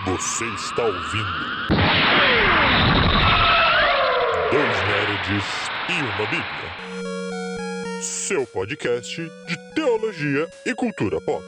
Você está ouvindo Dois Nerds e uma Bíblia, seu podcast de teologia e cultura pop.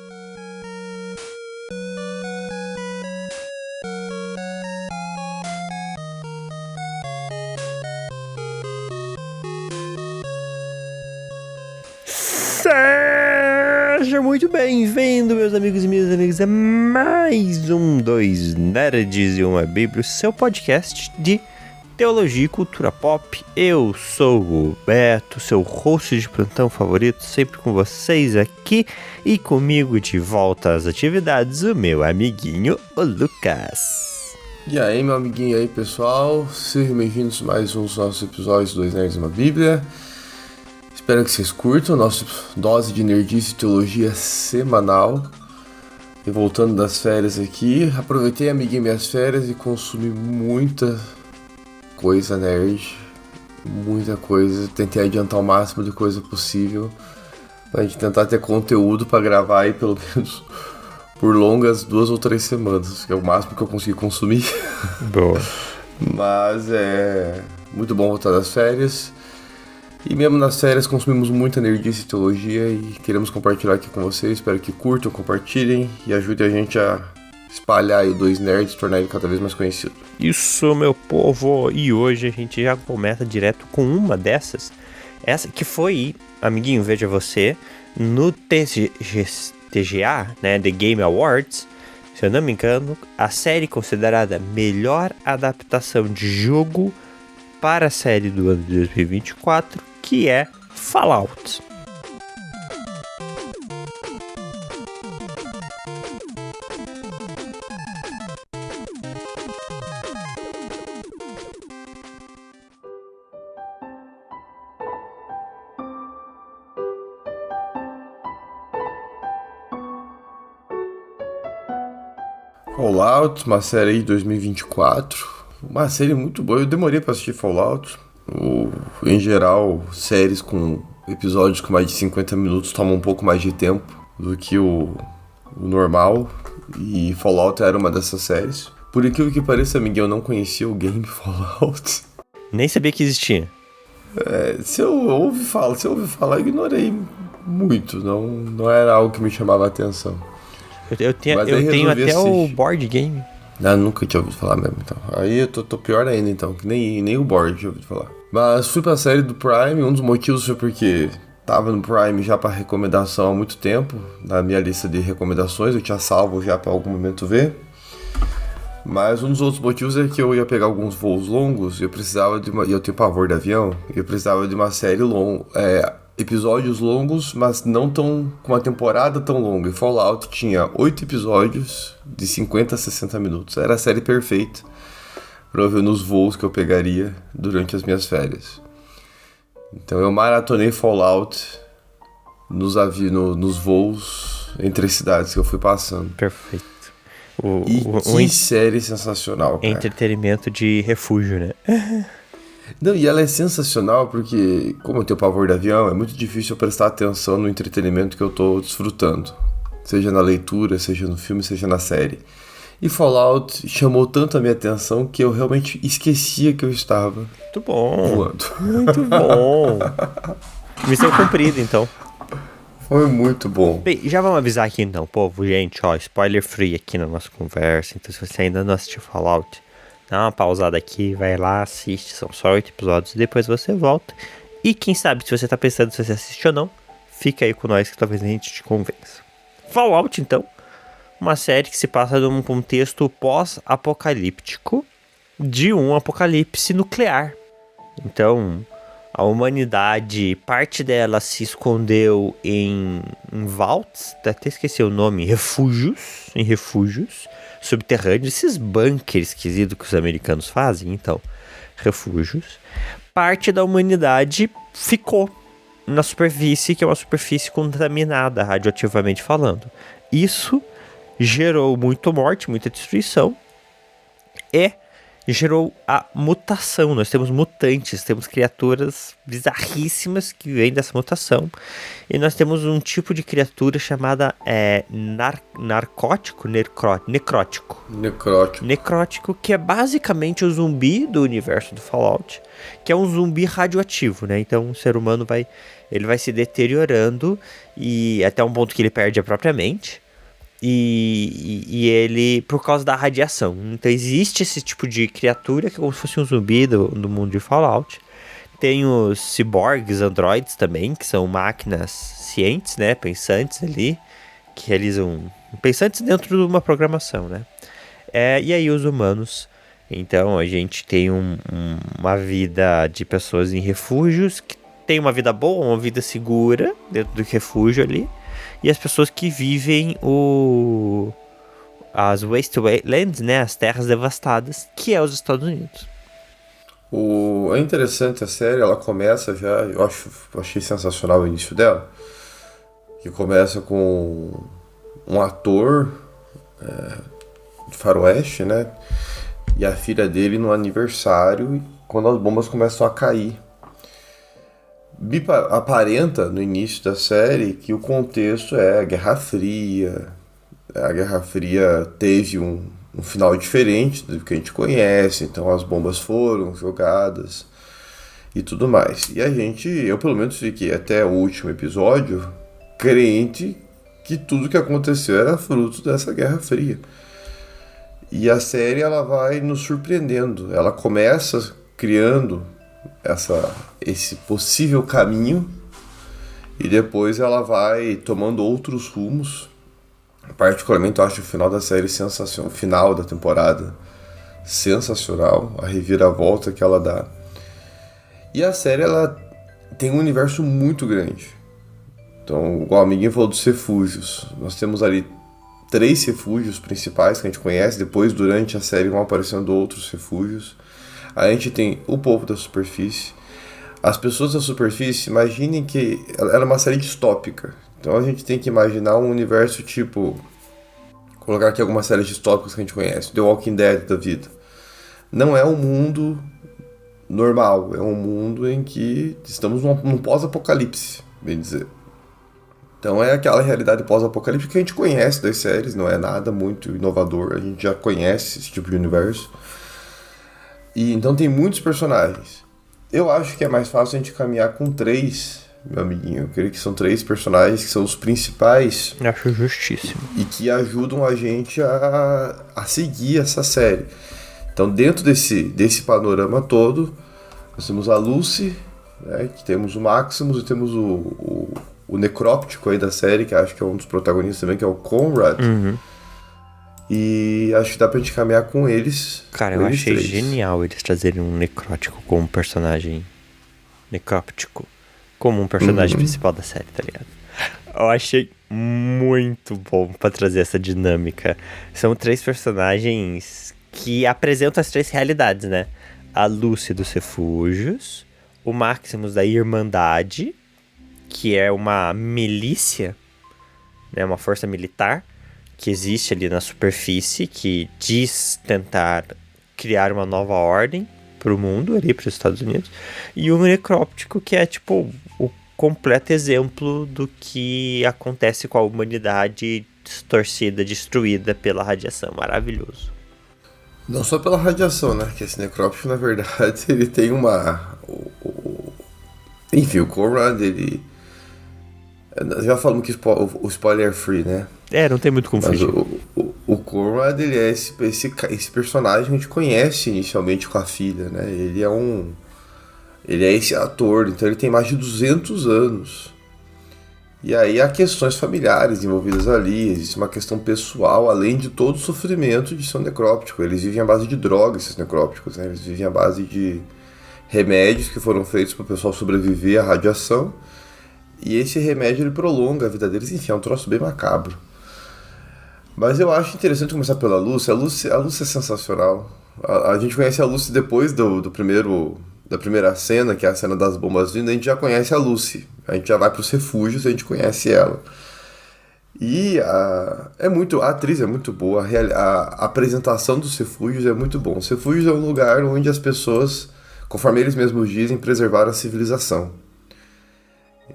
Seja muito bem-vindo, meus amigos e minhas amigas, a mais um Dois Nerds e uma Bíblia, seu podcast de teologia e cultura pop. Eu sou o Beto, seu host de plantão favorito, sempre com vocês aqui e comigo de volta às atividades, o meu amiguinho, o Lucas. E aí, meu amiguinho aí, pessoal, sejam bem-vindos a mais um dos nossos episódios do Dois Nerds e uma Bíblia. Espero que vocês curtam nossa dose de nerdice e teologia semanal. E voltando das férias aqui, aproveitei, amiguinho, minhas férias e consumi muita coisa nerd. Muita coisa. Tentei adiantar o máximo de coisa possível pra gente tentar ter conteúdo pra gravar aí pelo menos por longas 2 ou 3 semanas, que é o máximo que eu consegui consumir. Boa. Mas é muito bom voltar das férias. E mesmo nas férias consumimos muita nerdice e teologia e queremos compartilhar aqui com vocês. Espero que curtam, compartilhem e ajudem a gente a espalhar aí o Dois Nerds, tornar ele cada vez mais conhecido. Isso, meu povo! E hoje a gente já começa direto com uma dessas. Essa que foi, amiguinho, veja você, no TGA, né, The Game Awards, se eu não me engano, a série considerada melhor adaptação de jogo para a série do ano de 2024, que é Fallout. Fallout, uma série aí de 2024, uma série muito boa. Eu demorei pra assistir Fallout. Em geral, séries com episódios com mais de 50 minutos tomam um pouco mais de tempo do que o normal. E Fallout era uma dessas séries. Por incrível que pareça, amiguinho, eu não conhecia o game Fallout. Nem sabia que existia. Se eu ouvi falar, eu ignorei muito. Não era algo que me chamava a atenção. Eu tenho até assistir o board game. Nunca tinha ouvido falar mesmo, então. Aí eu tô pior ainda, então, que nem o board tinha ouvido falar. Mas fui pra série do Prime, um dos motivos foi porque tava no Prime já pra recomendação há muito tempo, na minha lista de recomendações, eu tinha salvo já pra algum momento ver. Mas um dos outros motivos é que eu ia pegar alguns voos longos, e eu precisava e eu tenho pavor de avião, e eu precisava de uma série longa, episódios longos, mas não tão com uma temporada tão longa. E Fallout tinha 8 episódios de 50 a 60 minutos. Era a série perfeita para eu ver nos voos que eu pegaria durante as minhas férias. Então eu maratonei Fallout nos voos entre as cidades que eu fui passando. Perfeito. Que série sensacional, cara. Entretenimento de refúgio, né? Não, e ela é sensacional porque, como eu tenho pavor de avião, é muito difícil eu prestar atenção no entretenimento que eu tô desfrutando. Seja na leitura, seja no filme, seja na série. E Fallout chamou tanto a minha atenção que eu realmente esquecia que eu estava muito bom voando. Muito bom. Missão cumprida, então. Foi muito bom. Bem, já vamos avisar aqui então, povo, gente, ó, spoiler free aqui na nossa conversa. Então se você ainda não assistiu Fallout, dá uma pausada aqui, vai lá, assiste, são só 8 episódios, depois você volta. E quem sabe, se você tá pensando se você assiste ou não, fica aí com nós que talvez a gente te convença. Fallout, então, uma série que se passa num contexto pós-apocalíptico de um apocalipse nuclear. Então, a humanidade, parte dela se escondeu em vaults, até esqueci o nome, em refúgios subterrâneos, esses bunkers esquisitos que os americanos fazem, então, refúgios. Parte da humanidade ficou na superfície, que é uma superfície contaminada, radioativamente falando. Isso gerou muita morte, muita destruição, e gerou a mutação. Nós temos mutantes, temos criaturas bizarríssimas que vêm dessa mutação. E nós temos um tipo de criatura chamada necrótico, que é basicamente o zumbi do universo do Fallout, que é um zumbi radioativo, né? Então o ser humano vai se deteriorando e até um ponto que ele perde a própria mente. E ele, por causa da radiação. Então existe esse tipo de criatura que é como se fosse um zumbi do mundo de Fallout. Tem os ciborgues, androids também, que são máquinas cientes, né, pensantes ali, que realizam pensantes dentro de uma programação, né. E aí os humanos. Então a gente tem uma vida de pessoas em refúgios, que tem uma vida boa, uma vida segura dentro do refúgio ali. E as pessoas que vivem as wastelands, né, as terras devastadas, que é os Estados Unidos. É interessante a série, ela começa já, eu achei sensacional o início dela, que começa com um ator de faroeste, né, e a filha dele no aniversário, quando as bombas começam a cair. Aparenta no início da série que o contexto é a Guerra Fria. A Guerra Fria teve um final diferente do que a gente conhece, então as bombas foram jogadas e tudo mais. E eu pelo menos fiquei até o último episódio crente que tudo que aconteceu era fruto dessa Guerra Fria. E a série ela vai nos surpreendendo. Ela começa criando esse possível caminho e depois ela vai tomando outros rumos. Particularmente eu acho o final da série sensacional, o final da temporada sensacional, a reviravolta que ela dá. E a série ela tem um universo muito grande. Então, igual o amiguinho falou dos refúgios, nós temos ali 3 refúgios principais que a gente conhece, depois durante a série vão aparecendo outros refúgios. A gente tem o povo da superfície. As pessoas da superfície, imaginem que ela é uma série distópica. Então a gente tem que imaginar um universo tipo... Colocar aqui algumas séries distópicas que a gente conhece. The Walking Dead da vida. Não é um mundo normal. É um mundo em que estamos num pós-apocalipse, bem dizer. Então é aquela realidade pós-apocalipse que a gente conhece das séries. Não é nada muito inovador. A gente já conhece esse tipo de universo. E então tem muitos personagens. Eu acho que é mais fácil a gente caminhar com 3, meu amiguinho. Eu creio que são 3 personagens que são os principais. Eu acho justíssimo. E que ajudam a gente a seguir essa série. Então dentro desse panorama todo, nós temos a Lucy, né, que temos o Maximus e temos o necróptico aí da série, que acho que é um dos protagonistas também, que é o Conrad. Uhum. E acho que dá pra gente caminhar com eles. Cara, eu achei genial eles trazerem um necrótico como personagem. Necróptico. Como um personagem principal da série, tá ligado? Eu achei muito bom pra trazer essa dinâmica. São 3 personagens que apresentam as 3 realidades, né? A Lucy dos refúgios, o Maximus da Irmandade, que é uma milícia, né? Uma força militar que existe ali na superfície, que diz tentar criar uma nova ordem pro mundo, ali pros Estados Unidos, e o necróptico, que é tipo o completo exemplo do que acontece com a humanidade distorcida, destruída pela radiação. Maravilhoso. Não só pela radiação, né? Que esse necróptico, na verdade, ele tem Enfim, o Conrad, ele... Já falamos que o spoiler free, né? Não tem muito como fugir. O Conrad, ele é esse personagem que a gente conhece inicialmente com a filha, né? Ele é esse ator, então ele tem mais de 200 anos. E aí há questões familiares envolvidas ali, existe uma questão pessoal, além de todo o sofrimento de ser um necróptico. Eles vivem à base de drogas, esses necrópticos, né? Eles vivem à base de remédios que foram feitos para o pessoal sobreviver à radiação. E esse remédio ele prolonga a vida deles, enfim, é um troço bem macabro. Mas eu acho interessante começar pela Lucy. A Lucy é sensacional. A gente conhece a Lucy depois da primeira cena, que é a cena das bombas vindo, a gente já conhece a Lucy. A gente já vai para os refúgios e a gente conhece ela. E a atriz é muito boa, a apresentação dos refúgios é muito bom. Os refúgios é um lugar onde as pessoas, conforme eles mesmos dizem, preservaram a civilização.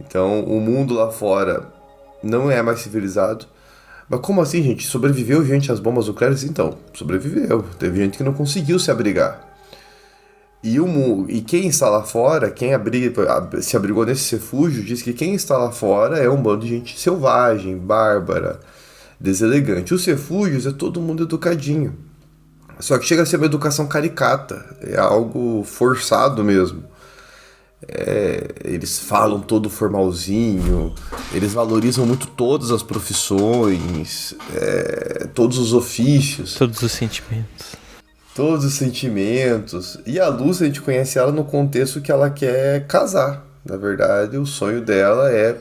Então, o mundo lá fora não é mais civilizado. Mas como assim, gente? Sobreviveu gente às bombas nucleares? Então, sobreviveu. Teve gente que não conseguiu se abrigar. E quem está lá fora, se abrigou nesse refúgio, diz que quem está lá fora é um bando de gente selvagem, bárbara, deselegante. Os refúgios é todo mundo educadinho. Só que chega a ser uma educação caricata, é algo forçado mesmo. Eles falam todo formalzinho, eles valorizam muito todas as profissões, todos os ofícios. Todos os sentimentos. Todos os sentimentos. E a Lucy, a gente conhece ela no contexto que ela quer casar. Na verdade, o sonho dela é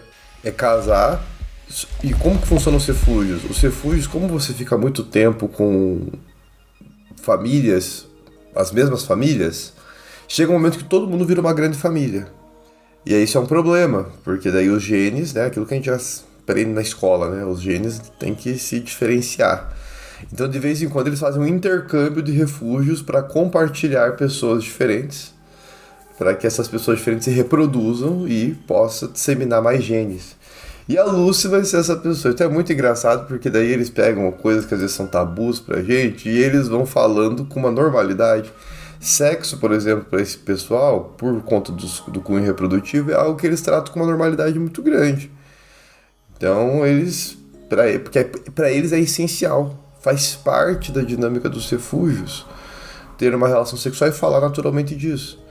casar. E como que funcionam os refúgios? Os refúgios, como você fica muito tempo com famílias, as mesmas famílias, chega um momento que todo mundo vira uma grande família. E aí isso é um problema, porque daí os genes, né, aquilo que a gente já aprende na escola, né, os genes têm que se diferenciar. Então, de vez em quando, eles fazem um intercâmbio de refúgios para compartilhar pessoas diferentes, para que essas pessoas diferentes se reproduzam e possa disseminar mais genes. E a Lucy vai ser essa pessoa. Então é muito engraçado, porque daí eles pegam coisas que às vezes são tabus pra gente e eles vão falando com uma normalidade. Sexo, por exemplo, para esse pessoal, por conta do cunho reprodutivo, é algo que eles tratam com uma normalidade muito grande. Então, porque para eles é essencial. Faz parte da dinâmica dos refúgios ter uma relação sexual e falar naturalmente disso.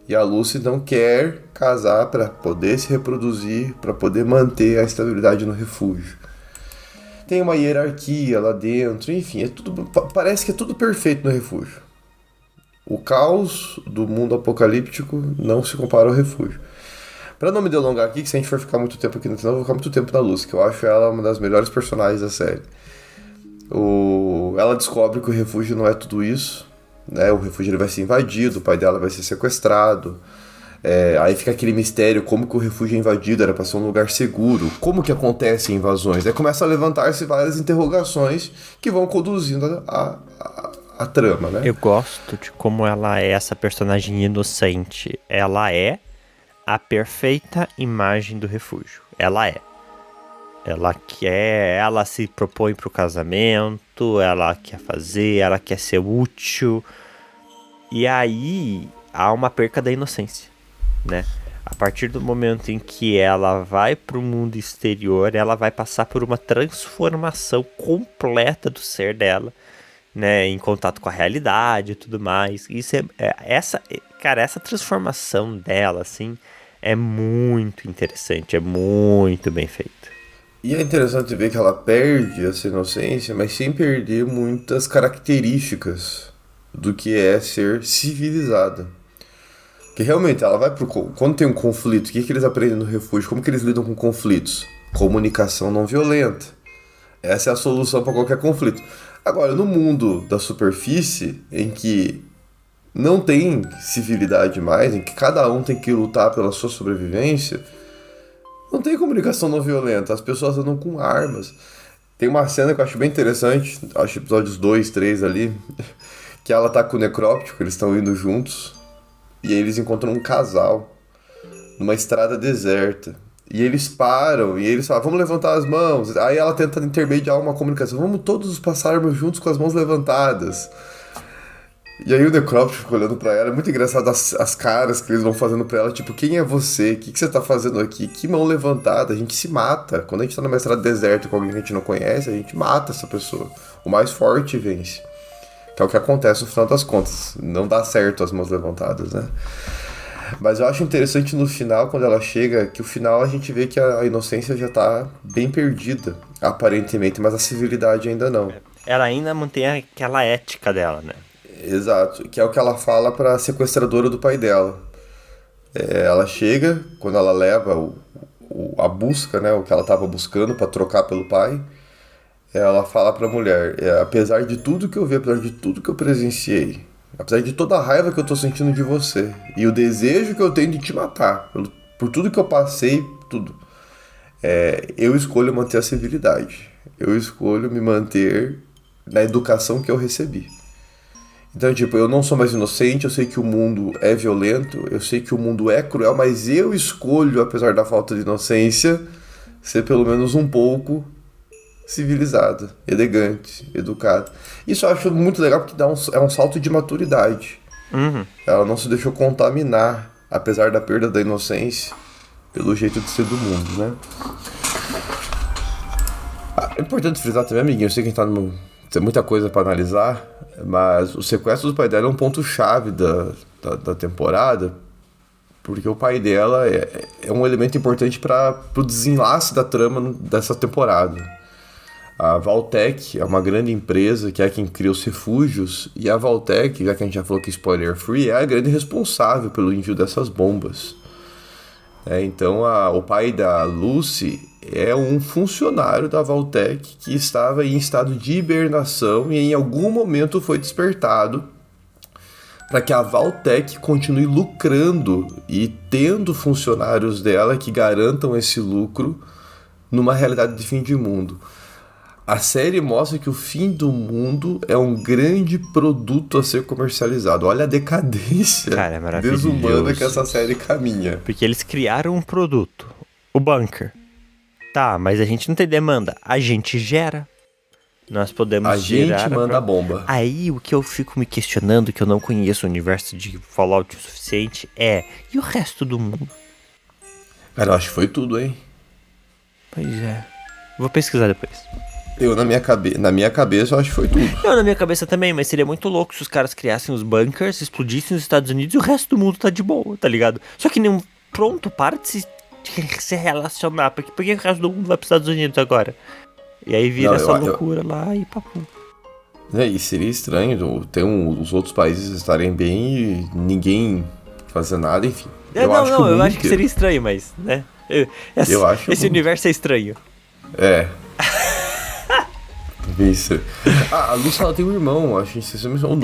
E a Lucy não quer casar para poder se reproduzir, para poder manter a estabilidade no refúgio. Tem uma hierarquia lá dentro, enfim, parece que é tudo perfeito no refúgio. O caos do mundo apocalíptico não se compara ao refúgio. Para não me delongar aqui, que se a gente for ficar muito tempo aqui no final, eu vou ficar muito tempo na Lucy, que eu acho ela uma das melhores personagens da série. Ela descobre que o refúgio não é tudo isso, né? O refúgio ele vai ser invadido, o pai dela vai ser sequestrado. Aí fica aquele mistério, como que o refúgio é invadido, era para ser um lugar seguro, como que acontecem invasões. Aí começa a levantar-se várias interrogações que vão conduzindo a trama, né? Eu gosto de como ela é essa personagem inocente. Ela é a perfeita imagem do refúgio. Ela se propõe pro casamento, ela quer fazer, ela quer ser útil. E aí há uma perca da inocência, né? A partir do momento em que ela vai pro mundo exterior, ela vai passar por uma transformação completa do ser dela, né? Em contato com a realidade e tudo mais. Isso essa transformação dela, assim, é muito interessante, é muito bem feita. E é interessante ver que ela perde essa inocência, mas sem perder muitas características do que é ser civilizada. Que realmente ela vai quando tem um conflito, o que eles aprendem no refúgio? Como que eles lidam com conflitos? Comunicação não violenta. Essa é a solução para qualquer conflito. Agora, no mundo da superfície, em que não tem civilidade mais, em que cada um tem que lutar pela sua sobrevivência, não tem comunicação não violenta, as pessoas andam com armas. Tem uma cena que eu acho bem interessante, acho episódios 2, 3 ali, que ela tá com o Necróptico, eles estão indo juntos, e aí eles encontram um casal numa estrada deserta. E eles param, e eles falam, vamos levantar as mãos. Aí ela tenta intermediar uma comunicação, vamos todos passarmos juntos com as mãos levantadas. E aí o Necróptico fica olhando pra ela, é muito engraçado as caras que eles vão fazendo pra ela, tipo, quem é você? O que você tá fazendo aqui? Que mão levantada? A gente se mata. Quando a gente tá numa estrada deserta com alguém que a gente não conhece, a gente mata essa pessoa. O mais forte vence. Que é o que acontece no final das contas. Não dá certo as mãos levantadas, né? Mas eu acho interessante no final, quando ela chega, que o final a gente vê que a inocência já tá bem perdida, aparentemente, mas a civilidade ainda não. Ela ainda mantém aquela ética dela, né? Exato, que é o que ela fala pra sequestradora do pai dela. Ela chega, quando ela leva a busca, né, o que ela estava buscando para trocar pelo pai, ela fala pra mulher, apesar de tudo que eu vi, apesar de tudo que eu presenciei, apesar de toda a raiva que eu tô sentindo de você, e o desejo que eu tenho de te matar, por tudo que eu passei, tudo, eu escolho manter a civilidade. Eu escolho me manter na educação que eu recebi. Então, tipo, eu não sou mais inocente, eu sei que o mundo é violento, eu sei que o mundo é cruel, mas eu escolho, apesar da falta de inocência, ser pelo menos um pouco civilizado, elegante, educado. Isso eu acho muito legal porque é um salto de maturidade. Ela não se deixou contaminar, apesar da perda da inocência, pelo jeito de ser do mundo, né? É importante frisar também, amiguinho, eu sei que a gente tem muita coisa pra analisar, mas o sequestro do pai dela é um ponto-chave da temporada, porque o pai dela é um elemento importante para o desenlace da trama dessa temporada. A Vaultec é uma grande empresa que é quem cria os refúgios, e a Vaultec, já que a gente já falou que é spoiler free, é a grande responsável pelo envio dessas bombas. Então o pai da Lucy é um funcionário da Vaultec que estava em estado de hibernação e em algum momento foi despertado para que a Vaultec continue lucrando e tendo funcionários dela que garantam esse lucro numa realidade de fim de mundo. A série mostra que o fim do mundo é um grande produto a ser comercializado. Olha a decadência desumana que essa série caminha. Porque eles criaram um produto, o bunker. Tá, mas a gente não tem demanda, a gente gera. Nós podemos gerar... A gente manda a bomba. Aí o que eu fico me questionando, que eu não conheço o universo de Fallout o suficiente, e o resto do mundo? Cara, eu acho que foi tudo, hein? Pois é. Vou pesquisar depois. Na minha cabeça, eu acho que foi tudo. Não, na minha cabeça também, mas seria muito louco se os caras criassem os bunkers, explodissem nos Estados Unidos e o resto do mundo tá de boa, tá ligado? Só que nem pronto, para de se relacionar. Por que o resto do mundo vai pros Estados Unidos agora? E aí vira essa loucura lá e papo. E seria estranho os outros países estarem bem e ninguém fazer nada, enfim. Eu acho que seria estranho, mas, né? Esse universo é estranho. Isso. A Lucy, ela tem um irmão, acho que você mencionou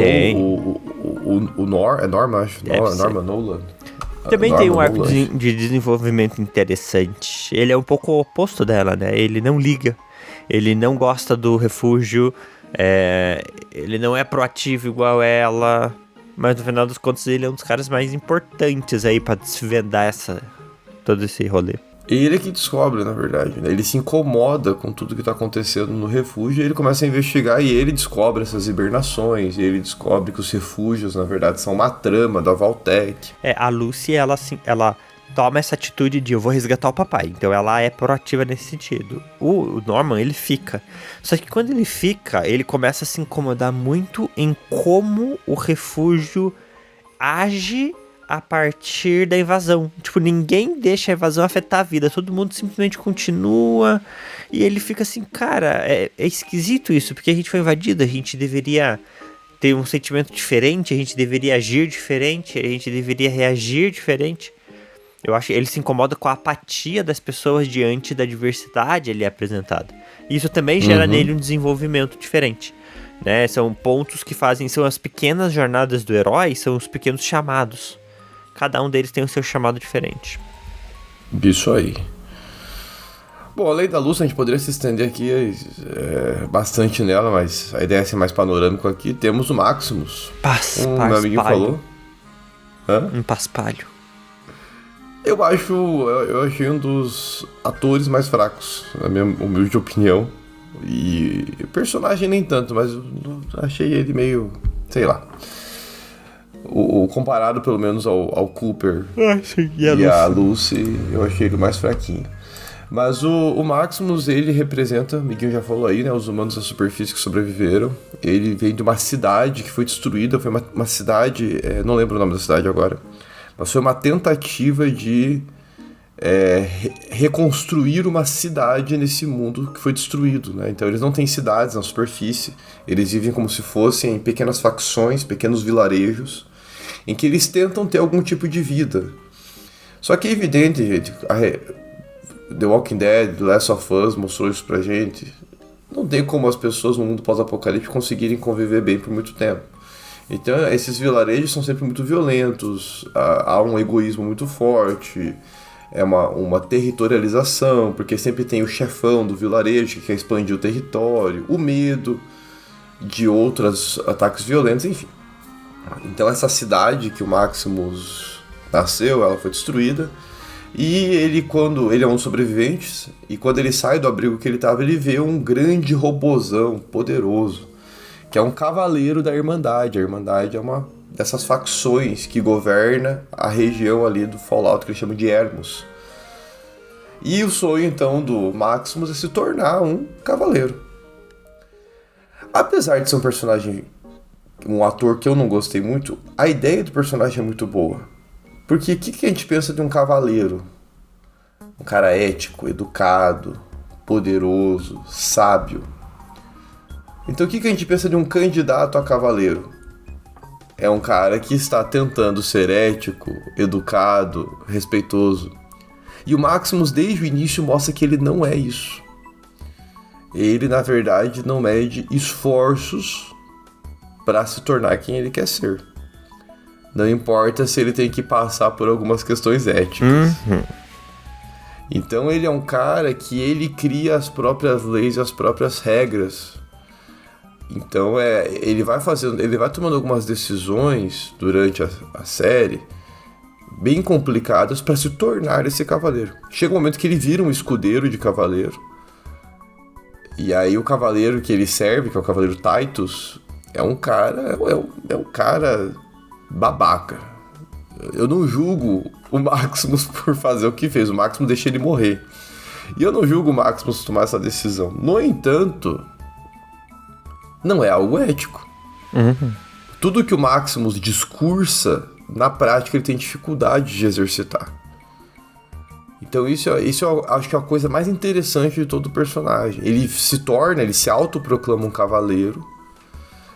o Norma, acho. Norma Nolan. Também tem um arco de desenvolvimento interessante. Ele é um pouco o oposto dela, né? Ele não liga. Ele não gosta do refúgio. Ele não é proativo igual ela. Mas no final dos contos ele é um dos caras mais importantes aí pra desvendar todo esse rolê. Ele que descobre, na verdade, né? Ele se incomoda com tudo que tá acontecendo no refúgio, e ele começa a investigar e ele descobre essas hibernações, e ele descobre que os refúgios, na verdade, são uma trama da Vaultec. A Lucy, ela toma essa atitude de eu vou resgatar o papai, então ela é proativa nesse sentido. O Norman, ele fica. Só que quando ele fica, ele começa a se incomodar muito em como o refúgio age a partir da invasão. Tipo, ninguém deixa a invasão afetar a vida, todo mundo simplesmente continua, e ele fica assim, cara, é esquisito isso, porque a gente foi invadido, a gente deveria ter um sentimento diferente, a gente deveria agir diferente, a gente deveria reagir diferente. Eu acho que ele se incomoda com a apatia das pessoas diante da diversidade ali apresentada. Isso também gera nele um desenvolvimento diferente, né? São pontos que são as pequenas jornadas do herói, são os pequenos chamados. Cada um deles tem o seu chamado diferente. Isso aí. Bom, além da Lucy, a gente poderia se estender aqui bastante nela, mas a ideia é ser mais panorâmico aqui. Temos o Maximus. Como meu amiguinho falou. Um paspalho. Eu achei um dos atores mais fracos, na minha humilde opinião. E personagem nem tanto, mas eu achei ele meio, sei lá. Comparado pelo menos ao Cooper e a Lucy, eu achei ele mais fraquinho. Mas o Maximus, ele representa, o Miguel já falou aí, né, os humanos da superfície que sobreviveram. Ele vem de uma cidade que foi destruída, foi uma cidade, não lembro o nome da cidade agora, mas foi uma tentativa de reconstruir uma cidade nesse mundo que foi destruído, né? Então eles não têm cidades na superfície, eles vivem como se fossem pequenas facções, pequenos vilarejos, em que eles tentam ter algum tipo de vida. Só que é evidente, gente, The Walking Dead, The Last of Us mostrou isso pra gente. Não tem como as pessoas no mundo pós-apocalíptico conseguirem conviver bem por muito tempo. Então esses vilarejos são sempre muito violentos, há um egoísmo muito forte, é uma territorialização, porque sempre tem o chefão do vilarejo que quer expandir o território, o medo de outros ataques violentos, enfim. Então essa cidade que o Maximus nasceu, ela foi destruída, e ele é um dos sobreviventes, e quando ele sai do abrigo que ele estava, ele vê um grande robozão poderoso, que é um cavaleiro da Irmandade. A Irmandade é uma dessas facções que governa a região ali do Fallout, que eles chamam de Hermos. E o sonho, então, do Maximus é se tornar um cavaleiro. Apesar de ser um ator que eu não gostei muito, a ideia do personagem é muito boa. Porque o que a gente pensa de um cavaleiro? Um cara ético, educado, poderoso, sábio. Então o que a gente pensa de um candidato a cavaleiro? É um cara que está tentando ser ético, educado, respeitoso. E o Maximus, desde o início, mostra que ele não é isso. Ele, na verdade, não mede esforços para se tornar quem ele quer ser. Não importa se ele tem que passar por algumas questões éticas. Então ele é um cara que ele cria as próprias leis e as próprias regras. Então ele vai tomando algumas decisões durante a série bem complicadas para se tornar esse cavaleiro. Chega um momento que ele vira um escudeiro de cavaleiro. E aí o cavaleiro que ele serve, que é o cavaleiro Titus, é um cara babaca. Eu não julgo o Maximus por fazer o que fez. O Maximus deixa ele morrer. E eu não julgo o Maximus tomar essa decisão. No entanto, não é algo ético. Tudo que o Maximus discursa, na prática ele tem dificuldade de exercitar. Então isso eu acho que é a coisa mais interessante de todo o personagem. Ele se autoproclama um cavaleiro.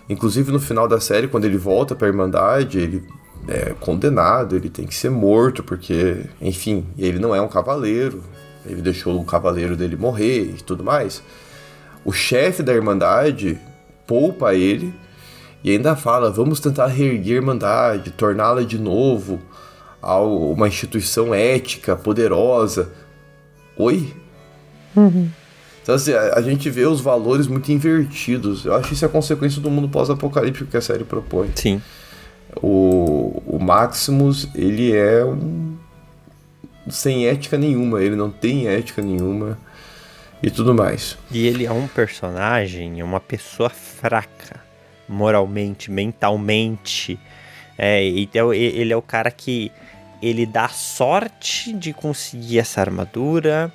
Inclusive no final da série, quando ele volta pra Irmandade, ele é condenado, ele tem que ser morto, porque, enfim, ele não é um cavaleiro. Ele deixou o cavaleiro dele morrer e tudo mais. O chefe da Irmandade poupa ele e ainda fala: vamos tentar reerguer a Irmandade, torná-la de novo uma instituição ética, poderosa. Oi? Então assim, a gente vê os valores muito invertidos. Eu acho que isso é a consequência do mundo pós-apocalíptico que a série propõe. Sim. O Maximus, ele é sem ética nenhuma, ele não tem ética nenhuma e tudo mais. E ele é um personagem, uma pessoa fraca, moralmente, mentalmente. Então ele é o cara que ele dá sorte de conseguir essa armadura.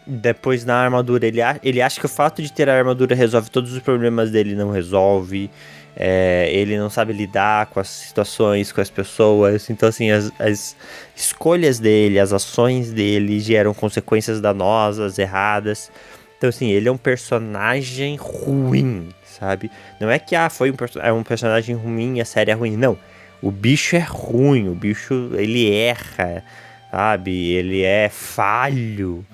Depois na armadura ele acha que o fato de ter a armadura resolve todos os problemas dele, não resolve. Ele não sabe lidar com as situações, com as pessoas. Então assim, as escolhas dele, as ações dele geram consequências danosas, erradas. Então assim, ele é um personagem ruim, sabe? Não é que é um personagem ruim e a série é ruim, não. O bicho é ruim, o bicho ele erra, sabe? Ele é falho.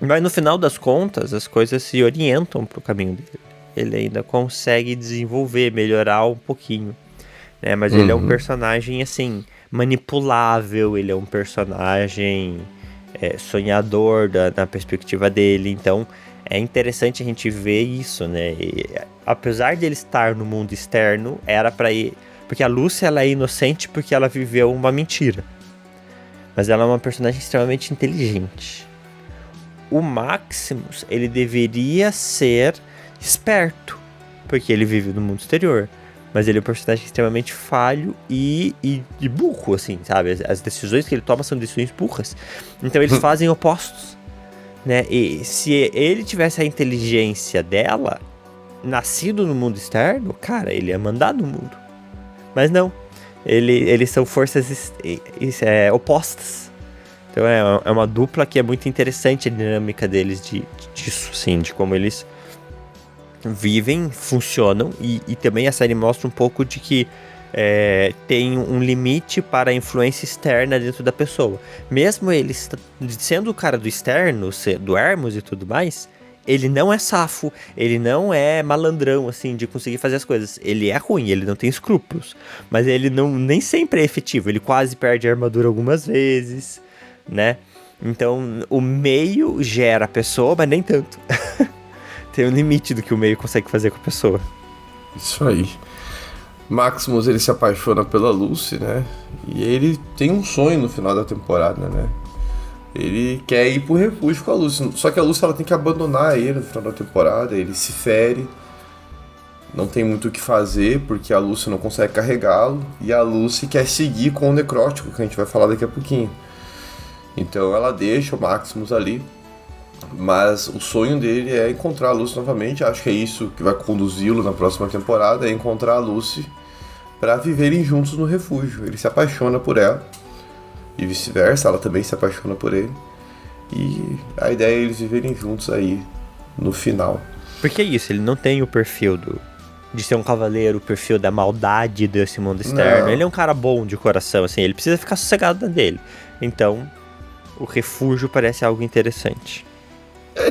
Mas no final das contas, as coisas se orientam pro caminho dele. Ele ainda consegue desenvolver, melhorar um pouquinho, né? Mas ele é um personagem, assim, manipulável. Ele é um personagem sonhador na perspectiva dele. Então, é interessante a gente ver isso, né? E, apesar de ele estar no mundo externo, era pra ir... Porque a Lúcia, ela é inocente porque ela viveu uma mentira. Mas ela é uma personagem extremamente inteligente. O Maximus, ele deveria ser esperto, porque ele vive no mundo exterior. Mas ele é um personagem extremamente falho e burro, assim, sabe? As decisões que ele toma são decisões burras. Então eles fazem opostos, né? E se ele tivesse a inteligência dela, nascido no mundo externo, cara, ele ia mandar no mundo. Mas não, eles são forças opostas. Então é uma dupla que é muito interessante a dinâmica deles disso, assim, de como eles vivem, funcionam. E também a série mostra um pouco de que tem um limite para a influência externa dentro da pessoa. Mesmo ele sendo o cara do externo, do Hermos e tudo mais, ele não é safo, ele não é malandrão, assim, de conseguir fazer as coisas. Ele é ruim, ele não tem escrúpulos. Mas ele nem sempre é efetivo. Ele quase perde a armadura algumas vezes, né? Então, o meio gera a pessoa, mas nem tanto. Tem um limite do que o meio consegue fazer com a pessoa. Isso aí. Maximus, ele se apaixona pela Lucy, né? E ele tem um sonho no final da temporada, né? Ele quer ir pro refúgio com a Lucy. Só que a Lucy, ela tem que abandonar ele no final da temporada. Ele se fere. Não tem muito o que fazer, porque a Lucy não consegue carregá-lo. E a Lucy quer seguir com o necrótico, que a gente vai falar daqui a pouquinho. Então ela deixa o Maximus ali. Mas o sonho dele é encontrar a Lucy novamente. Acho que é isso que vai conduzi-lo na próxima temporada. É encontrar a Lucy para viverem juntos no refúgio. Ele se apaixona por ela. E vice-versa, ela também se apaixona por ele. E a ideia é eles viverem juntos aí no final. Porque é isso, ele não tem o perfil de ser um cavaleiro, o perfil da maldade desse mundo externo. Não. Ele é um cara bom de coração, assim, ele precisa ficar sossegado na dele. Então, o refúgio parece algo interessante.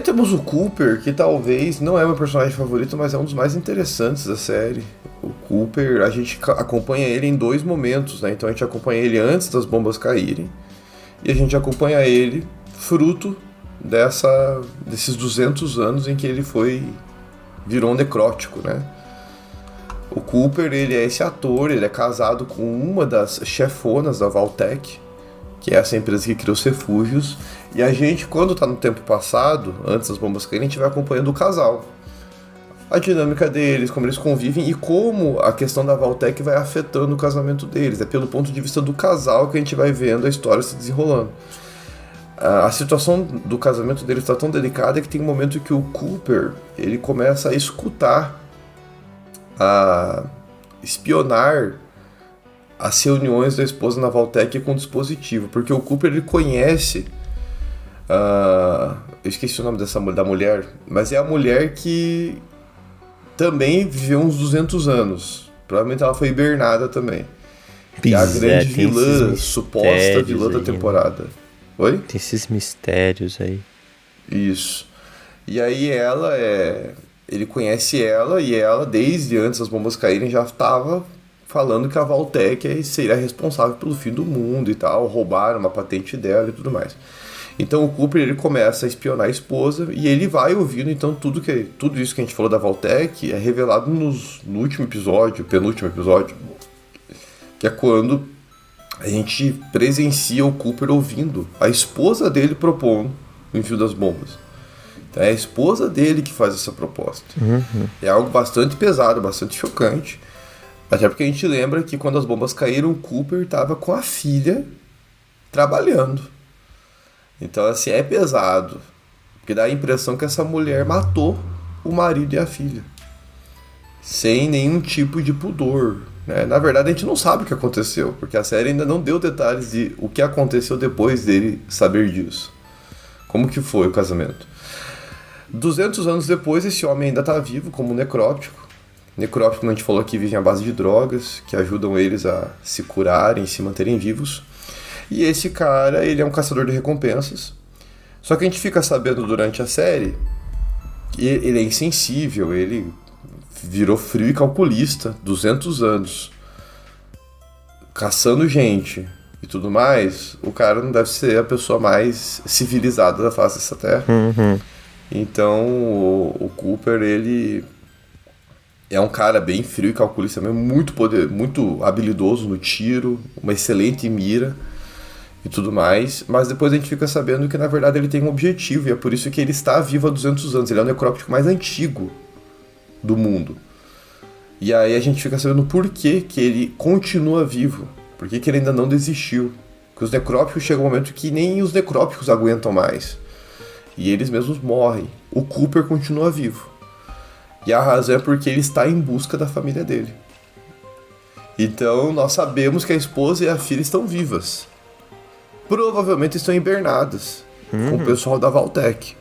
Temos o Cooper, que talvez não é meu personagem favorito, mas é um dos mais interessantes da série. O Cooper, a gente acompanha ele em 2 momentos, né? Então a gente acompanha ele antes das bombas caírem e a gente acompanha ele fruto desses 200 anos em que ele virou um necrótico, né? O Cooper, ele é esse ator, ele é casado com uma das chefonas da Vault-Tec, que é essa empresa que criou os refúgios. E a gente, quando tá no tempo passado, antes das bombas caírem, a gente vai acompanhando o casal. A dinâmica deles, como eles convivem e como a questão da Vault-Tec vai afetando o casamento deles. É pelo ponto de vista do casal que a gente vai vendo a história se desenrolando. A situação do casamento deles está tão delicada que tem um momento que o Cooper, ele começa a escutar, a espionar as reuniões da esposa na Vault-Tec com o dispositivo, porque o Cooper, ele conhece, eu esqueci o nome da mulher, mas é a mulher que também viveu uns 200 anos, provavelmente ela foi hibernada também, que é a grande vilã, suposta vilã da temporada. Oi? Tem esses mistérios aí. Isso. E aí ele conhece ela, e ela, desde antes das bombas caírem, já estava falando que a Vault-Tec seria responsável pelo fim do mundo e tal, roubaram uma patente dela e tudo mais. Então o Cooper, ele começa a espionar a esposa e ele vai ouvindo, então tudo isso que a gente falou da Vault-Tec é revelado no último episódio, penúltimo episódio, que é quando a gente presencia o Cooper ouvindo a esposa dele propondo o envio das bombas. Então é a esposa dele que faz essa proposta. Uhum. É algo bastante pesado, bastante chocante. Até porque a gente lembra que quando as bombas caíram, o Cooper estava com a filha trabalhando. Então, assim, é pesado. Porque dá a impressão que essa mulher matou o marido e a filha. Sem nenhum tipo de pudor, né? Na verdade, a gente não sabe o que aconteceu, porque a série ainda não deu detalhes de o que aconteceu depois dele saber disso. Como que foi o casamento. 200 anos depois, esse homem ainda está vivo como necróptico. Necróptico, como a gente falou aqui, vivem à base de drogas, que ajudam eles a se curarem, se manterem vivos. E esse cara, ele é um caçador de recompensas. Só que a gente fica sabendo durante a série que ele é insensível, ele virou frio e calculista, 200 anos, caçando gente e tudo mais. O cara não deve ser a pessoa mais civilizada da face dessa terra. Uhum. Então o Cooper, ele é um cara bem frio e calculista mesmo, muito habilidoso no tiro, uma excelente mira e tudo mais, mas depois a gente fica sabendo que na verdade ele tem um objetivo e é por isso que ele está vivo há 200 anos, ele é o necróptico mais antigo do mundo. E aí a gente fica sabendo por que ele continua vivo, por que ele ainda não desistiu. Porque os necrópticos chegam um momento que nem os necrópticos aguentam mais. E eles mesmos morrem. O Cooper continua vivo. E a razão é porque ele está em busca da família dele. Então nós sabemos que a esposa e a filha estão vivas. Provavelmente estão hibernadas com o pessoal da Vault-Tec.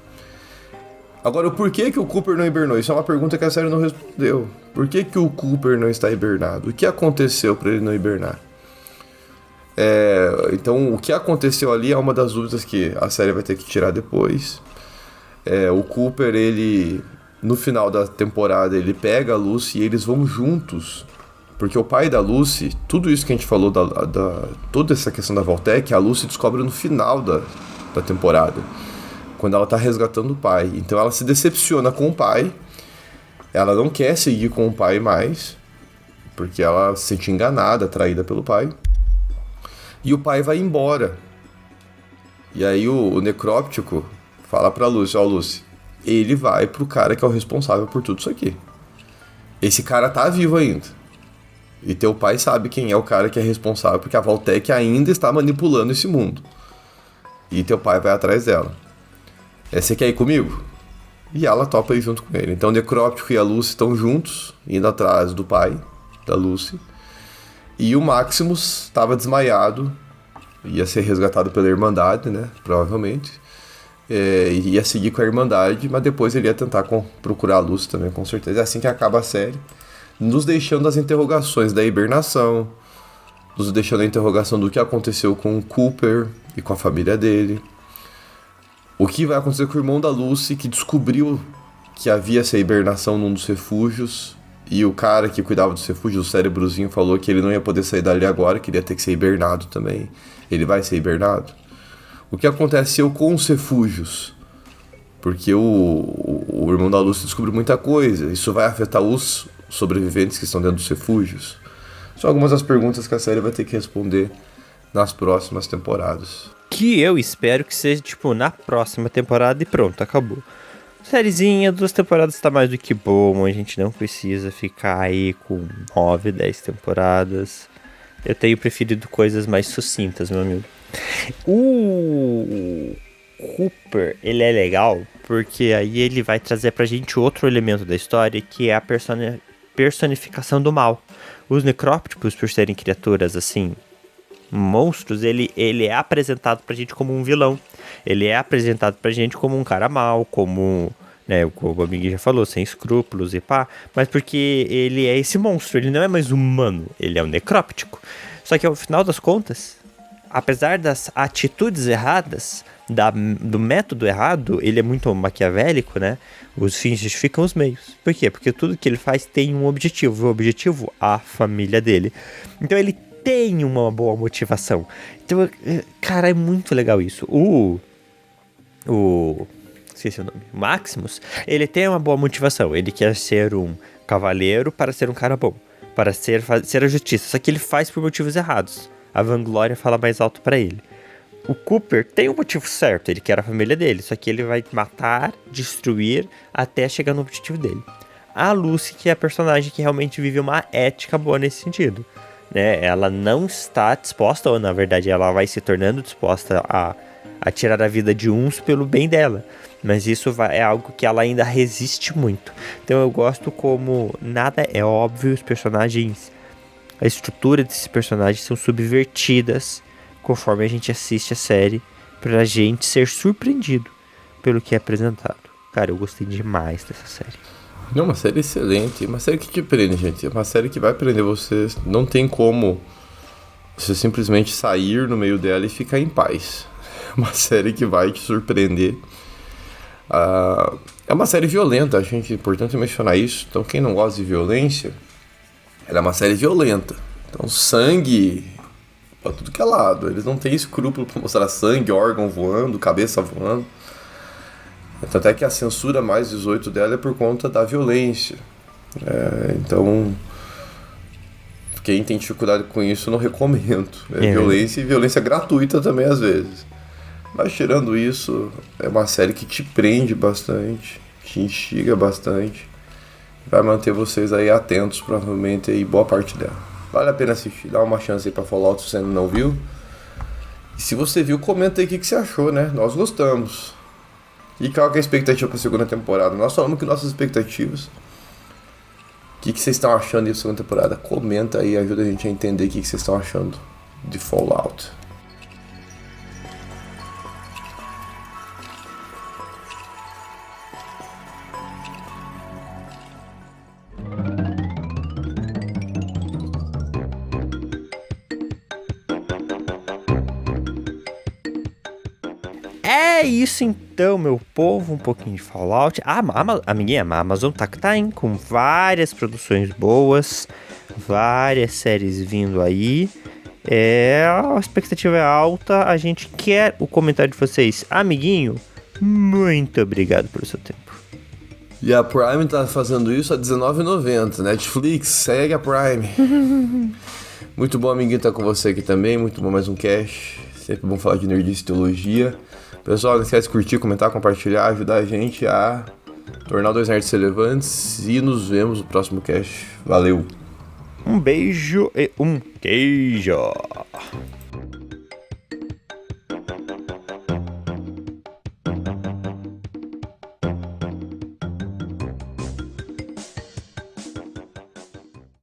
Agora, o porquê que o Cooper não hibernou? Isso é uma pergunta que a série não respondeu. Por que o Cooper não está hibernado? O que aconteceu para ele não hibernar? Então, o que aconteceu ali é uma das dúvidas que a série vai ter que tirar depois. O Cooper, ele, no final da temporada, ele pega a Lucy e eles vão juntos Porque o pai da Lucy, tudo isso que a gente falou, toda essa questão da Vaultec, a Lucy descobre no final da temporada, quando ela tá resgatando o pai. Então ela se decepciona com o pai, ela não quer seguir com o pai mais, porque ela se sente enganada, traída pelo pai. E o pai vai embora. E aí o necróptico fala pra Lucy, Lucy, ele vai pro cara que é o responsável por tudo isso aqui. Esse cara tá vivo ainda. E teu pai sabe quem é o cara que é responsável, porque a Vaultec ainda está manipulando esse mundo. E teu pai vai atrás dela. Você quer ir comigo? E ela topa ir junto com ele. Então o Necróptico e a Lucy estão juntos, indo atrás do pai da Lucy. E o Maximus estava desmaiado, ia ser resgatado pela Irmandade, né? Provavelmente. Ia seguir com a Irmandade, mas depois ele ia tentar procurar a Lucy também, com certeza. É assim que acaba a série. Nos deixando as interrogações da hibernação, nos deixando a interrogação do que aconteceu com o Cooper e com a família dele. O que vai acontecer com o irmão da Lucy, que descobriu que havia essa hibernação num dos refúgios, e o cara que cuidava dos refúgios, o cérebrozinho, falou que ele não ia poder sair dali agora, que ele ia ter que ser hibernado também. Ele vai ser hibernado. O que aconteceu com os refúgios? Porque o irmão da Lucy descobriu muita coisa. Isso vai afetar os sobreviventes que estão dentro dos refúgios? São algumas das perguntas que a série vai ter que responder nas próximas temporadas. Que eu espero que seja, na próxima temporada e pronto, acabou. Sériezinha, 2 temporadas tá mais do que bom, a gente não precisa ficar aí com 9, 10 temporadas. Eu tenho preferido coisas mais sucintas, meu amigo. O Cooper, ele é legal, porque aí ele vai trazer pra gente outro elemento da história, que é a personificação do mal. Os necrópticos, por serem criaturas assim, monstros, ele é apresentado pra gente como um vilão. Ele é apresentado pra gente como um cara mau, como, né, o Bob já falou, sem escrúpulos e pá, mas porque ele é esse monstro, ele não é mais humano, ele é um necróptico. Só que ao final das contas, apesar das atitudes erradas, do método errado, ele é muito maquiavélico, né? Os fins justificam os meios. Por quê? Porque tudo que ele faz tem um objetivo. O objetivo, a família dele. Então ele tem uma boa motivação. Então, cara, é muito legal isso. Esqueci o nome. O Maximus, ele tem uma boa motivação. Ele quer ser um cavaleiro para ser um cara bom. Para ser a justiça. Só que ele faz por motivos errados. A vanglória fala mais alto para ele. O Cooper tem um motivo certo, ele quer a família dele, só que ele vai matar, destruir, até chegar no objetivo dele. A Lucy, que é a personagem que realmente vive uma ética boa nesse sentido, né? Ela não está disposta, ou na verdade ela vai se tornando disposta a tirar a vida de uns pelo bem dela. Mas isso é algo que ela ainda resiste muito. Então eu gosto como nada é óbvio, os personagens, a estrutura desses personagens são subvertidas conforme a gente assiste a série, pra gente ser surpreendido pelo que é apresentado. Cara, eu gostei demais dessa série. É uma série excelente, uma série que te prende, gente. É uma série que vai prender você. Não tem como você simplesmente sair no meio dela e ficar em paz. É uma série que vai te surpreender. É uma série violenta, acho que é importante mencionar isso. Então quem não gosta de violência, ela é uma série violenta. Então sangue pra tudo que é lado. Eles não têm escrúpulo pra mostrar sangue, órgão voando, cabeça voando. Tanto é que a censura mais 18 dela é por conta da violência. Então, quem tem dificuldade com isso, eu não recomendo. Violência e violência gratuita também, às vezes. Mas, tirando isso, é uma série que te prende bastante, te instiga bastante. Vai manter vocês aí atentos, provavelmente, aí, boa parte dela. Vale a pena assistir, dá uma chance aí pra Fallout se você ainda não viu. E se você viu, comenta aí o que você achou, né? Nós gostamos. E qual que é a expectativa pra segunda temporada? Nós falamos que nossas expectativas. O que vocês estão achando da segunda temporada? Comenta aí, ajuda a gente a entender o que vocês estão achando de Fallout. É isso então, meu povo, um pouquinho de Fallout. A Amazon tá, hein, com várias produções boas, várias séries vindo aí. A expectativa é alta, a gente quer o comentário de vocês. Amiguinho, muito obrigado pelo seu tempo. E a Prime tá fazendo isso a R$19,90. Netflix, segue a Prime. Muito bom, amiguinho, estar com você aqui também. Muito bom mais um cast. Sempre bom falar de nerdice e teologia. Pessoal, não esquece de curtir, comentar, compartilhar, ajudar a gente a tornar 2 nerds relevantes. E nos vemos no próximo cast. Valeu! Um beijo e um queijo!